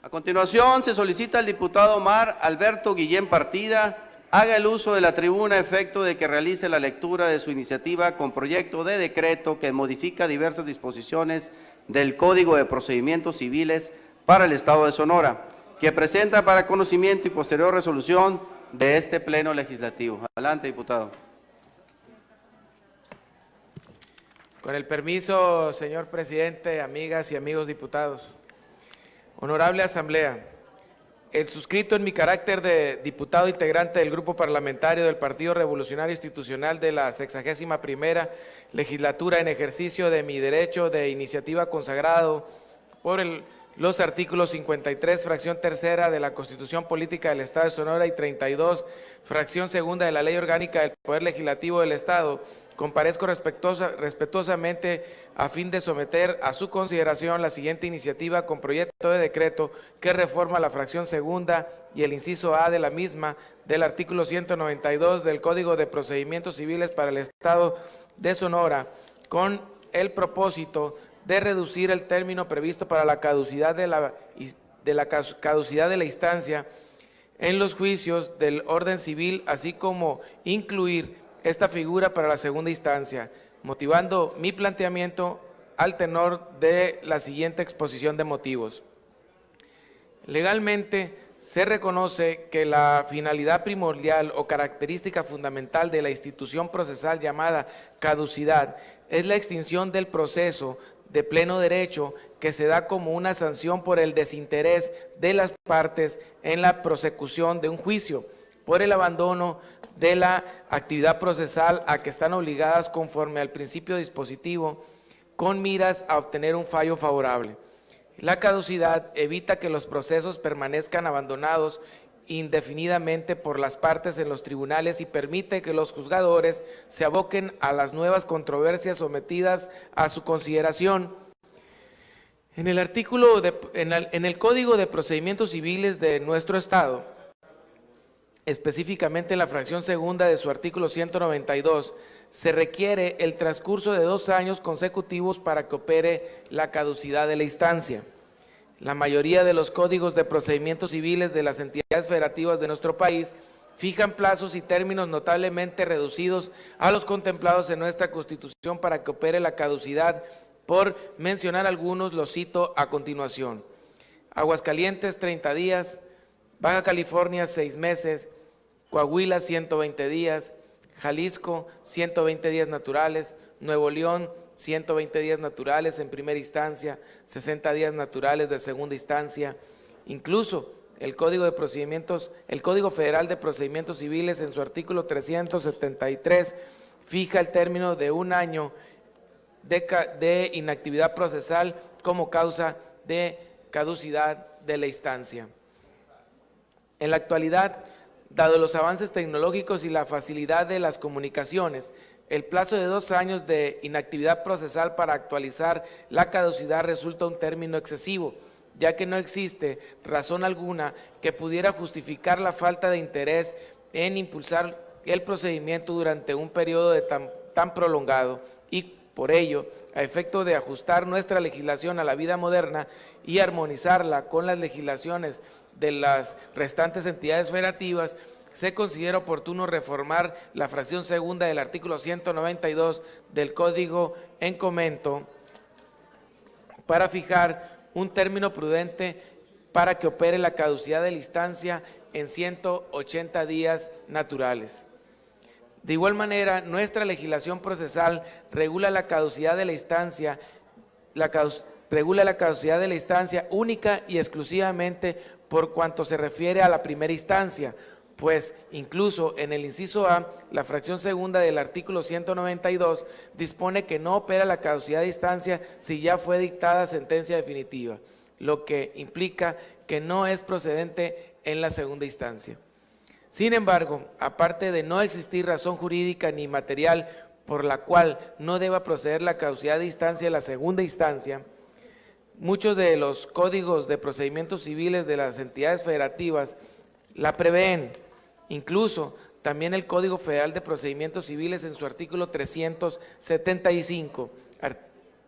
A continuación, se solicita al diputado Omar Alberto Guillén Partida haga el uso de la tribuna a efecto de que realice la lectura de su iniciativa con proyecto de decreto que modifica diversas disposiciones del Código de Procedimientos Civiles para el Estado de Sonora, que presenta para conocimiento y posterior resolución de este Pleno Legislativo. Adelante, diputado. Con el permiso, señor presidente, amigas y amigos diputados. Honorable Asamblea, el suscrito en mi carácter de diputado integrante del Grupo Parlamentario del Partido Revolucionario Institucional de la 61ª Legislatura en ejercicio de mi derecho de iniciativa consagrado por los artículos 53, fracción tercera de la Constitución Política del Estado de Sonora y 32, fracción segunda de la Ley Orgánica del Poder Legislativo del Estado, comparezco respetuosamente a fin de someter a su consideración la siguiente iniciativa con proyecto de decreto que reforma la fracción segunda y el inciso A de la misma del artículo 192 del Código de Procedimientos Civiles para el Estado de Sonora, con el propósito de reducir el término previsto para la caducidad de la instancia en los juicios del orden civil, así como incluir esta figura para la segunda instancia, motivando mi planteamiento al tenor de la siguiente exposición de motivos. Legalmente se reconoce que la finalidad primordial o característica fundamental de la institución procesal llamada caducidad es la extinción del proceso de pleno derecho que se da como una sanción por el desinterés de las partes en la prosecución de un juicio, por el abandono de la actividad procesal a que están obligadas conforme al principio dispositivo, con miras a obtener un fallo favorable. La caducidad evita que los procesos permanezcan abandonados indefinidamente por las partes en los tribunales y permite que los juzgadores se aboquen a las nuevas controversias sometidas a su consideración. En el Código de Procedimientos Civiles de nuestro Estado, específicamente en la fracción segunda de su artículo 192, se requiere el transcurso de 2 años consecutivos para que opere la caducidad de la instancia. La mayoría de los códigos de procedimientos civiles de las entidades federativas de nuestro país fijan plazos y términos notablemente reducidos a los contemplados en nuestra Constitución para que opere la caducidad. Por mencionar algunos, los cito a continuación. Aguascalientes, 30 días, Baja California, 6 meses, Coahuila, 120 días, Jalisco, 120 días naturales, Nuevo León, 120 días naturales en primera instancia, 60 días naturales de segunda instancia. Incluso el Código Federal de Procedimientos Civiles en su artículo 373 fija el término de 1 año de inactividad procesal como causa de caducidad de la instancia. En la actualidad, dado los avances tecnológicos y la facilidad de las comunicaciones, el plazo de 2 años de inactividad procesal para actualizar la caducidad resulta un término excesivo, ya que no existe razón alguna que pudiera justificar la falta de interés en impulsar el procedimiento durante un periodo tan prolongado y, por ello, a efecto de ajustar nuestra legislación a la vida moderna y armonizarla con las legislaciones de las restantes entidades federativas, se considera oportuno reformar la fracción segunda del artículo 192 del Código en comento para fijar un término prudente para que opere la caducidad de la instancia en 180 días naturales. De igual manera, nuestra legislación procesal regula la caducidad de la instancia, única y exclusivamente por cuanto se refiere a la primera instancia, pues incluso en el inciso A, la fracción segunda del artículo 192 dispone que no opera la caducidad de instancia si ya fue dictada sentencia definitiva, lo que implica que no es procedente en la segunda instancia. Sin embargo, aparte de no existir razón jurídica ni material por la cual no deba proceder la caducidad de instancia en la segunda instancia, muchos de los códigos de procedimientos civiles de las entidades federativas la prevén. Incluso también el Código Federal de Procedimientos Civiles en su artículo 375,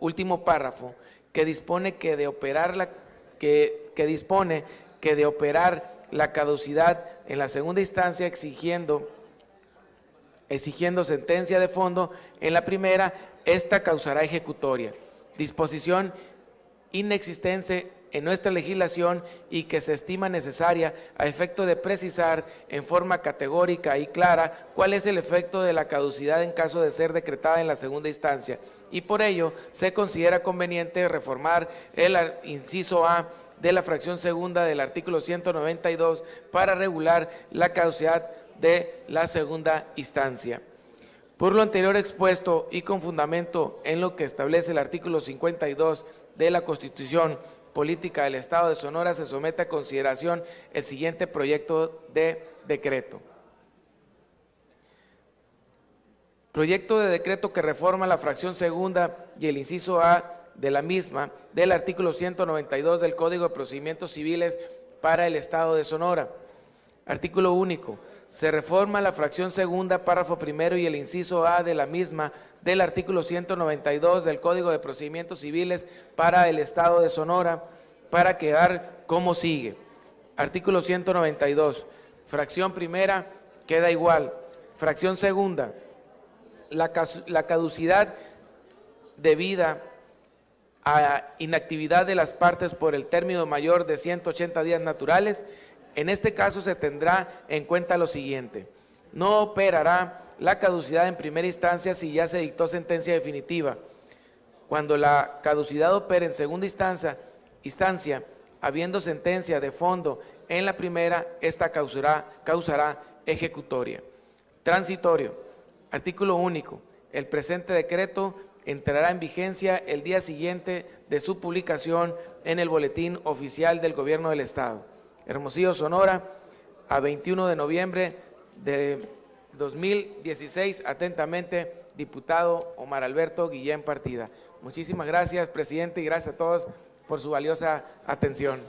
último párrafo, que dispone que de operar que dispone que de operar la caducidad en la segunda instancia exigiendo sentencia de fondo en la primera, esta causará ejecutoria. Disposición inexistente en nuestra legislación y que se estima necesaria a efecto de precisar en forma categórica y clara cuál es el efecto de la caducidad en caso de ser decretada en la segunda instancia, y por ello se considera conveniente reformar el inciso A de la fracción segunda del artículo 192 para regular la caducidad de la segunda instancia. Por lo anterior expuesto y con fundamento en lo que establece el artículo 52 de la Constitución Política del Estado de Sonora, se somete a consideración el siguiente proyecto de decreto. Proyecto de decreto que reforma la fracción segunda y el inciso A de la misma del artículo 192 del Código de Procedimientos Civiles para el Estado de Sonora. Artículo único. Se reforma la fracción segunda, párrafo primero y el inciso A de la misma del artículo 192 del Código de Procedimientos Civiles para el Estado de Sonora para quedar como sigue. Artículo 192. Fracción primera queda igual. Fracción segunda. La caducidad debida a inactividad de las partes por el término mayor de 180 días naturales. En este caso se tendrá en cuenta lo siguiente: no operará la caducidad en primera instancia si ya se dictó sentencia definitiva. Cuando la caducidad opere en segunda instancia, habiendo sentencia de fondo en la primera, esta causará ejecutoria. Transitorio. Artículo único. El presente decreto entrará en vigencia el día siguiente de su publicación en el Boletín Oficial del Gobierno del Estado. Hermosillo, Sonora, a 21 de noviembre de 2016. Atentamente, diputado Omar Alberto Guillén Partida. Muchísimas gracias, presidente, y gracias a todos por su valiosa atención.